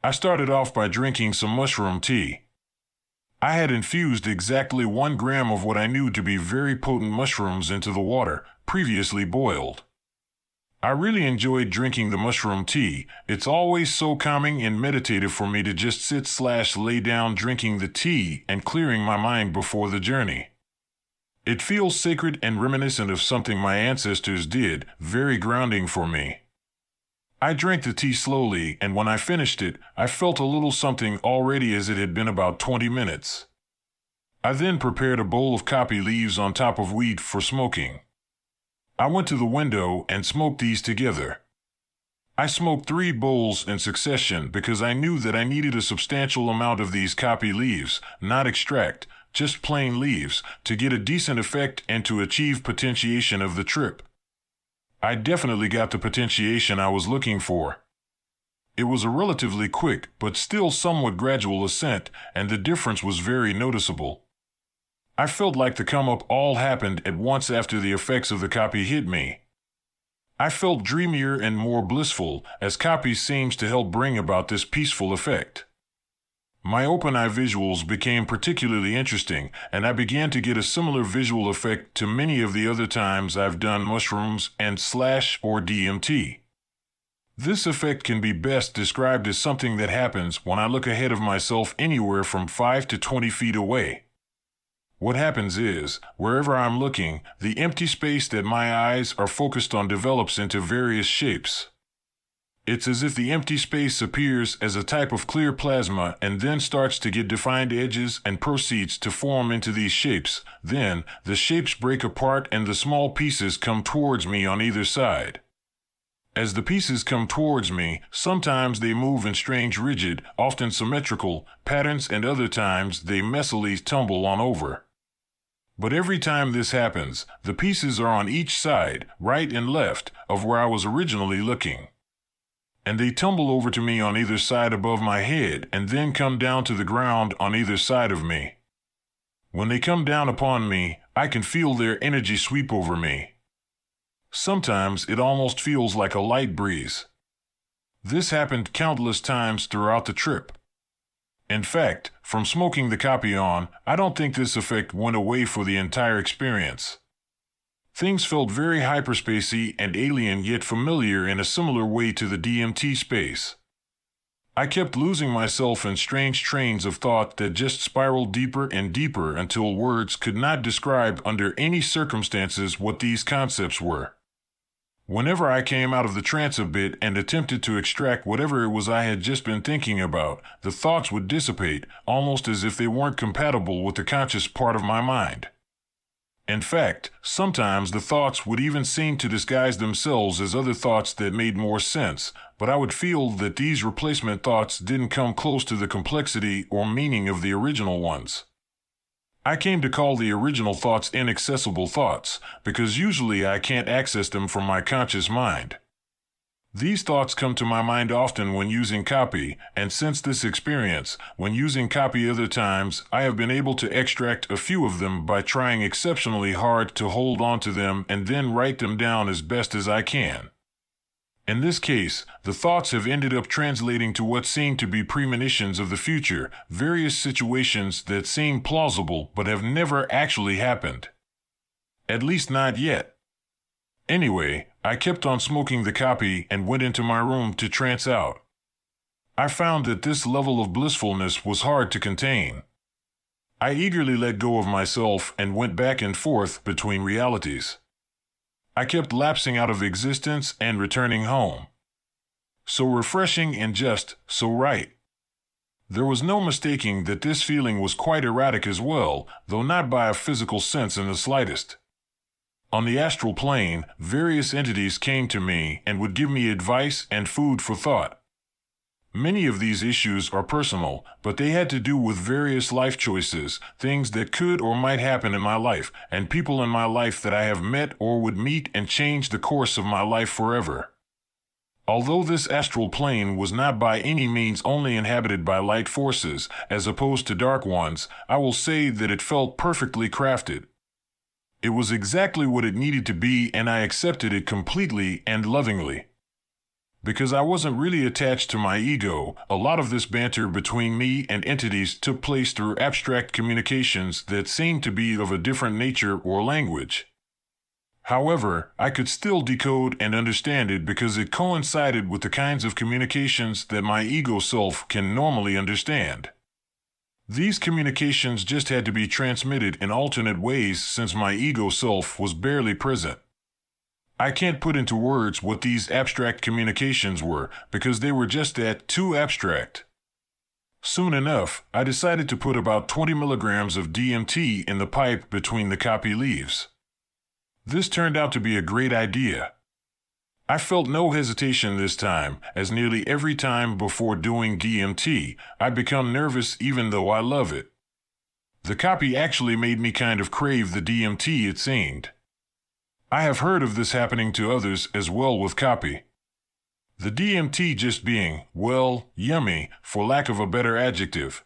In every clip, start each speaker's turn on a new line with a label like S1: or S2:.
S1: I started off by drinking some mushroom tea. I had infused exactly 1 gram of what I knew to be very potent mushrooms into the water, previously boiled. I really enjoyed drinking the mushroom tea. It's always so calming and meditative for me to just sit/lay down drinking the tea and clearing my mind before the journey. It feels sacred and reminiscent of something my ancestors did, very grounding for me. I drank the tea slowly, and when I finished it, I felt a little something already as it had been about 20 minutes. I then prepared a bowl of caapi leaves on top of weed for smoking. I went to the window and smoked these together. I smoked 3 bowls in succession because I knew that I needed a substantial amount of these caapi leaves, not extract, just plain leaves, to get a decent effect and to achieve potentiation of the trip. I definitely got the potentiation I was looking for. It was a relatively quick but still somewhat gradual ascent, and the difference was very noticeable. I felt like the come-up all happened at once after the effects of the caapi hit me. I felt dreamier and more blissful, as caapi seems to help bring about this peaceful effect. My open-eye visuals became particularly interesting, and I began to get a similar visual effect to many of the other times I've done mushrooms and/or DMT. This effect can be best described as something that happens when I look ahead of myself anywhere from 5 to 20 feet away. What happens is, wherever I'm looking, the empty space that my eyes are focused on develops into various shapes. It's as if the empty space appears as a type of clear plasma and then starts to get defined edges and proceeds to form into these shapes. Then, the shapes break apart and the small pieces come towards me on either side. As the pieces come towards me, sometimes they move in strange rigid, often symmetrical, patterns, and other times they messily tumble on over. But every time this happens, the pieces are on each side, right and left, of where I was originally looking. And they tumble over to me on either side above my head and then come down to the ground on either side of me. When they come down upon me, I can feel their energy sweep over me. Sometimes it almost feels like a light breeze. This happened countless times throughout the trip. In fact, from smoking the caapi on, I don't think this effect went away for the entire experience. Things felt very hyperspacey and alien yet familiar in a similar way to the DMT space. I kept losing myself in strange trains of thought that just spiraled deeper and deeper until words could not describe under any circumstances what these concepts were. Whenever I came out of the trance a bit and attempted to extract whatever it was I had just been thinking about, the thoughts would dissipate, almost as if they weren't compatible with the conscious part of my mind. In fact, sometimes the thoughts would even seem to disguise themselves as other thoughts that made more sense, but I would feel that these replacement thoughts didn't come close to the complexity or meaning of the original ones. I came to call the original thoughts inaccessible thoughts, because usually I can't access them from my conscious mind. These thoughts come to my mind often when using caapi, and since this experience, when using caapi other times, I have been able to extract a few of them by trying exceptionally hard to hold on to them and then write them down as best as I can. In this case, the thoughts have ended up translating to what seem to be premonitions of the future, various situations that seem plausible but have never actually happened. At least not yet. Anyway, I kept on smoking the caapi and went into my room to trance out. I found that this level of blissfulness was hard to contain. I eagerly let go of myself and went back and forth between realities. I kept lapsing out of existence and returning home. So refreshing and just so right. There was no mistaking that this feeling was quite erratic as well, though not by a physical sense in the slightest. On the astral plane, various entities came to me and would give me advice and food for thought. Many of these issues are personal, but they had to do with various life choices, things that could or might happen in my life, and people in my life that I have met or would meet and change the course of my life forever. Although this astral plane was not by any means only inhabited by light forces, as opposed to dark ones, I will say that it felt perfectly crafted. It was exactly what it needed to be, and I accepted it completely and lovingly. Because I wasn't really attached to my ego, a lot of this banter between me and entities took place through abstract communications that seemed to be of a different nature or language. However, I could still decode and understand it because it coincided with the kinds of communications that my ego self can normally understand. These communications just had to be transmitted in alternate ways since my ego self was barely present. I can't put into words what these abstract communications were because they were just that, too abstract. Soon enough, I decided to put about 20 milligrams of DMT in the pipe between the copy leaves. This turned out to be a great idea. I felt no hesitation this time, as nearly every time before doing DMT, I become nervous even though I love it. The copy actually made me kind of crave the DMT, it seemed. I have heard of this happening to others as well with copy. The DMT just being, well, yummy, for lack of a better adjective.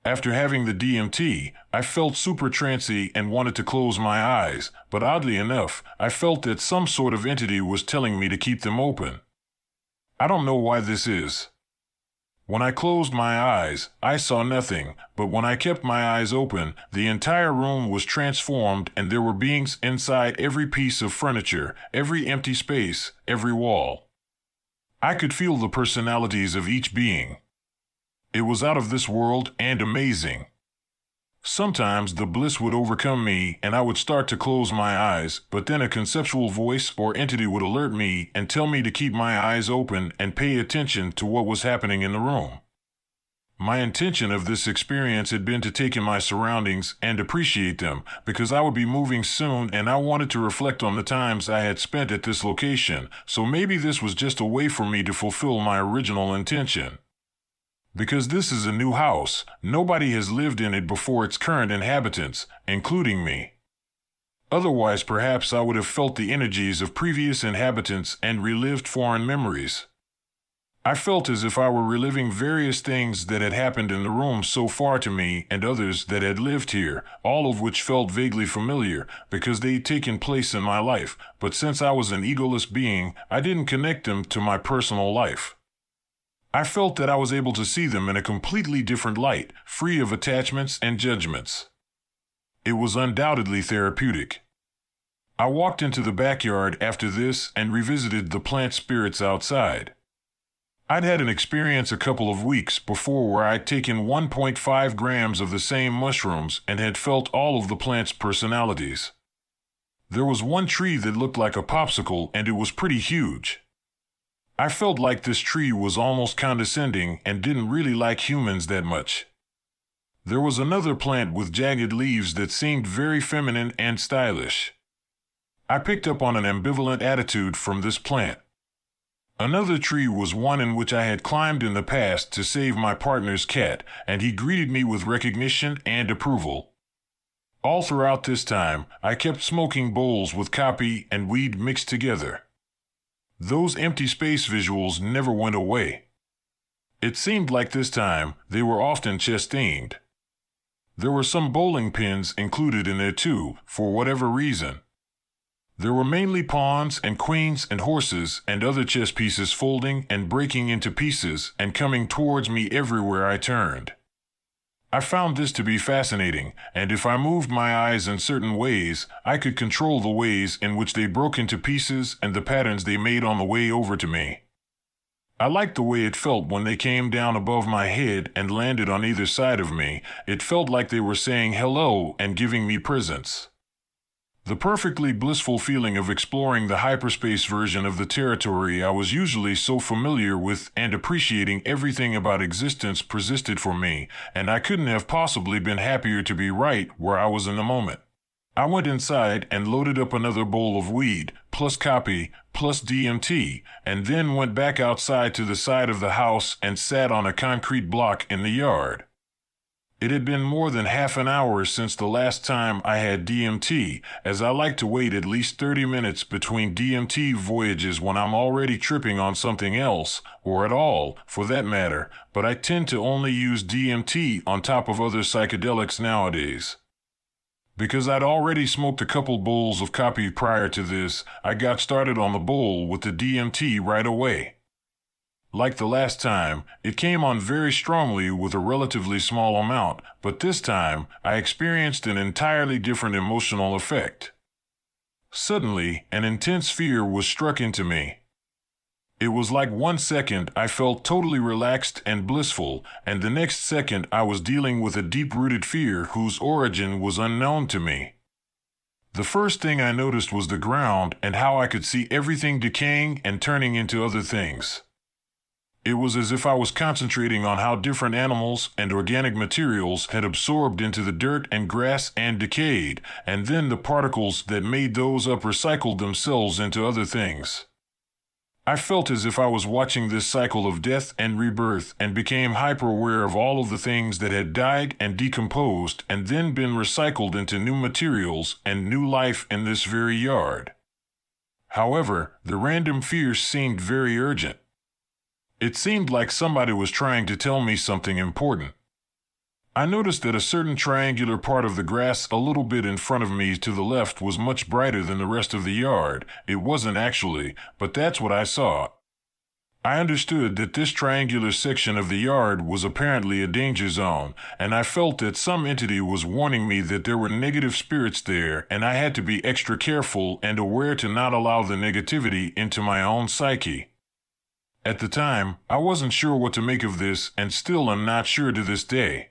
S1: After having the DMT, I felt super trancy and wanted to close my eyes, but oddly enough, I felt that some sort of entity was telling me to keep them open. I don't know why this is. When I closed my eyes, I saw nothing, but when I kept my eyes open, the entire room was transformed and there were beings inside every piece of furniture, every empty space, every wall. I could feel the personalities of each being. It was out of this world and amazing. Sometimes the bliss would overcome me and I would start to close my eyes, but then a conceptual voice or entity would alert me and tell me to keep my eyes open and pay attention to what was happening in the room. My intention of this experience had been to take in my surroundings and appreciate them, because I would be moving soon and I wanted to reflect on the times I had spent at this location, so maybe this was just a way for me to fulfill my original intention. Because this is a new house, nobody has lived in it before its current inhabitants, including me. Otherwise, perhaps I would have felt the energies of previous inhabitants and relived foreign memories. I felt as if I were reliving various things that had happened in the room so far to me and others that had lived here, all of which felt vaguely familiar because they'd taken place in my life, but since I was an egoless being, I didn't connect them to my personal life. I felt that I was able to see them in a completely different light, free of attachments and judgments. It was undoubtedly therapeutic. I walked into the backyard after this and revisited the plant spirits outside. I'd had an experience a couple of weeks before where I'd taken 1.5 grams of the same mushrooms and had felt all of the plant's personalities. There was one tree that looked like a popsicle and it was pretty huge. I felt like this tree was almost condescending and didn't really like humans that much. There was another plant with jagged leaves that seemed very feminine and stylish. I picked up on an ambivalent attitude from this plant. Another tree was one in which I had climbed in the past to save my partner's cat, and he greeted me with recognition and approval. All throughout this time, I kept smoking bowls with copy and weed mixed together. Those empty space visuals never went away. It seemed like this time they were often chest-themed. There were some bowling pins included in there too, for whatever reason. There were mainly pawns and queens and horses and other chess pieces folding and breaking into pieces and coming towards me everywhere I turned. I found this to be fascinating, and if I moved my eyes in certain ways, I could control the ways in which they broke into pieces and the patterns they made on the way over to me. I liked the way it felt when they came down above my head and landed on either side of me. It felt like they were saying hello and giving me presents. The perfectly blissful feeling of exploring the hyperspace version of the territory I was usually so familiar with and appreciating everything about existence persisted for me, and I couldn't have possibly been happier to be right where I was in the moment. I went inside and loaded up another bowl of weed, plus copy, plus DMT, and then went back outside to the side of the house and sat on a concrete block in the yard. It had been more than half an hour since the last time I had DMT, as I like to wait at least 30 minutes between DMT voyages when I'm already tripping on something else, or at all, for that matter, but I tend to only use DMT on top of other psychedelics nowadays. Because I'd already smoked a couple bowls of copy prior to this, I got started on the bowl with the DMT right away. Like the last time, it came on very strongly with a relatively small amount, but this time I experienced an entirely different emotional effect. Suddenly, an intense fear was struck into me. It was like 1 second I felt totally relaxed and blissful, and the next second I was dealing with a deep-rooted fear whose origin was unknown to me. The first thing I noticed was the ground and how I could see everything decaying and turning into other things. It was as if I was concentrating on how different animals and organic materials had absorbed into the dirt and grass and decayed, and then the particles that made those up recycled themselves into other things. I felt as if I was watching this cycle of death and rebirth and became hyper-aware of all of the things that had died and decomposed and then been recycled into new materials and new life in this very yard. However, the random fears seemed very urgent. It seemed like somebody was trying to tell me something important. I noticed that a certain triangular part of the grass a little bit in front of me to the left was much brighter than the rest of the yard. It wasn't actually, but that's what I saw. I understood that this triangular section of the yard was apparently a danger zone, and I felt that some entity was warning me that there were negative spirits there, and I had to be extra careful and aware to not allow the negativity into my own psyche. At the time, I wasn't sure what to make of this, and still am not sure to this day.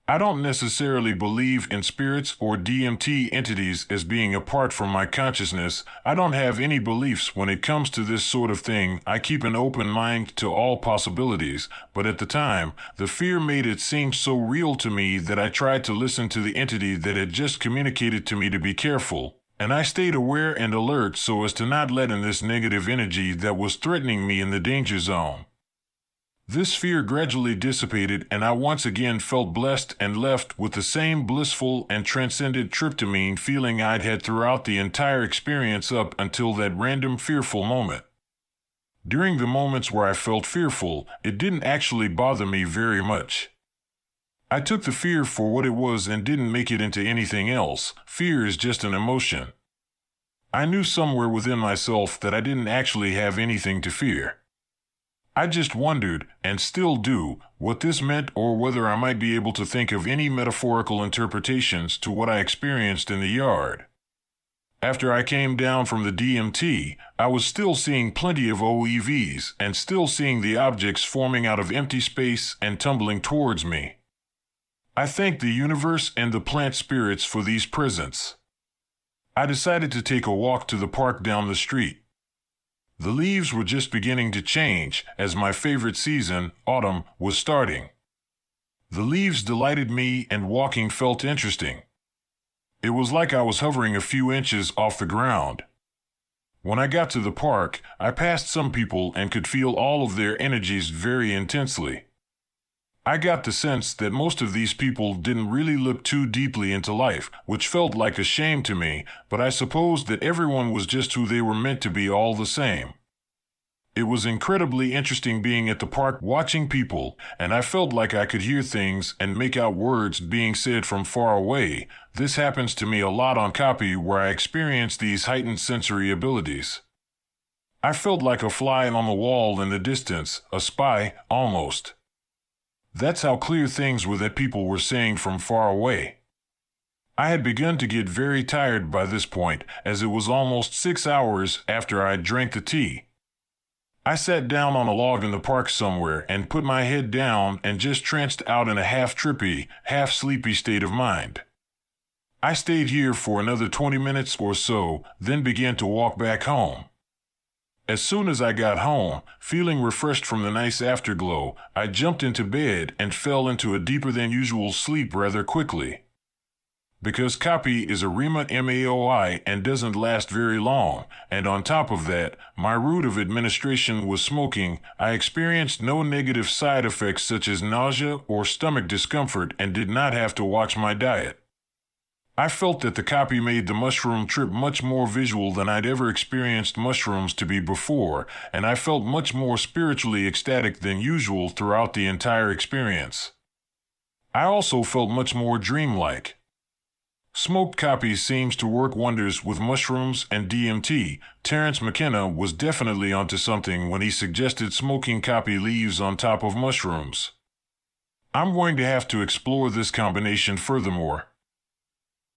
S1: I don't necessarily believe in spirits or DMT entities as being apart from my consciousness. I don't have any beliefs when it comes to this sort of thing. I keep an open mind to all possibilities, but at the time, the fear made it seem so real to me that I tried to listen to the entity that had just communicated to me to be careful, and I stayed aware and alert so as to not let in this negative energy that was threatening me in the danger zone. This fear gradually dissipated, and I once again felt blessed and left with the same blissful and transcendent tryptamine feeling I'd had throughout the entire experience up until that random fearful moment. During the moments where I felt fearful, it didn't actually bother me very much. I took the fear for what it was and didn't make it into anything else. Fear is just an emotion. I knew somewhere within myself that I didn't actually have anything to fear. I just wondered, and still do, what this meant or whether I might be able to think of any metaphorical interpretations to what I experienced in the yard. After I came down from the DMT, I was still seeing plenty of OEVs and still seeing the objects forming out of empty space and tumbling towards me. I thanked the universe and the plant spirits for these presents. I decided to take a walk to the park down the street. The leaves were just beginning to change as my favorite season, autumn, was starting. The leaves delighted me and walking felt interesting. It was like I was hovering a few inches off the ground. When I got to the park, I passed some people and could feel all of their energies very intensely. I got the sense that most of these people didn't really look too deeply into life, which felt like a shame to me, but I supposed that everyone was just who they were meant to be all the same. It was incredibly interesting being at the park watching people, and I felt like I could hear things and make out words being said from far away. This happens to me a lot on copy where I experience these heightened sensory abilities. I felt like a fly on the wall in the distance, a spy, almost. That's how clear things were that people were saying from far away. I had begun to get very tired by this point, as it was almost 6 hours after I drank the tea. I sat down on a log in the park somewhere and put my head down and just tranced out in a half-trippy, half-sleepy state of mind. I stayed here for another 20 minutes or so, then began to walk back home. As soon as I got home, feeling refreshed from the nice afterglow, I jumped into bed and fell into a deeper than usual sleep rather quickly. Because copy is a REMA MAOI and doesn't last very long, and on top of that, my route of administration was smoking, I experienced no negative side effects such as nausea or stomach discomfort and did not have to watch my diet. I felt that the copy made the mushroom trip much more visual than I'd ever experienced mushrooms to be before, and I felt much more spiritually ecstatic than usual throughout the entire experience. I also felt much more dreamlike. Smoked coffee seems to work wonders with mushrooms and DMT. Terrence McKenna was definitely onto something when he suggested smoking coffee leaves on top of mushrooms. I'm going to have to explore this combination furthermore.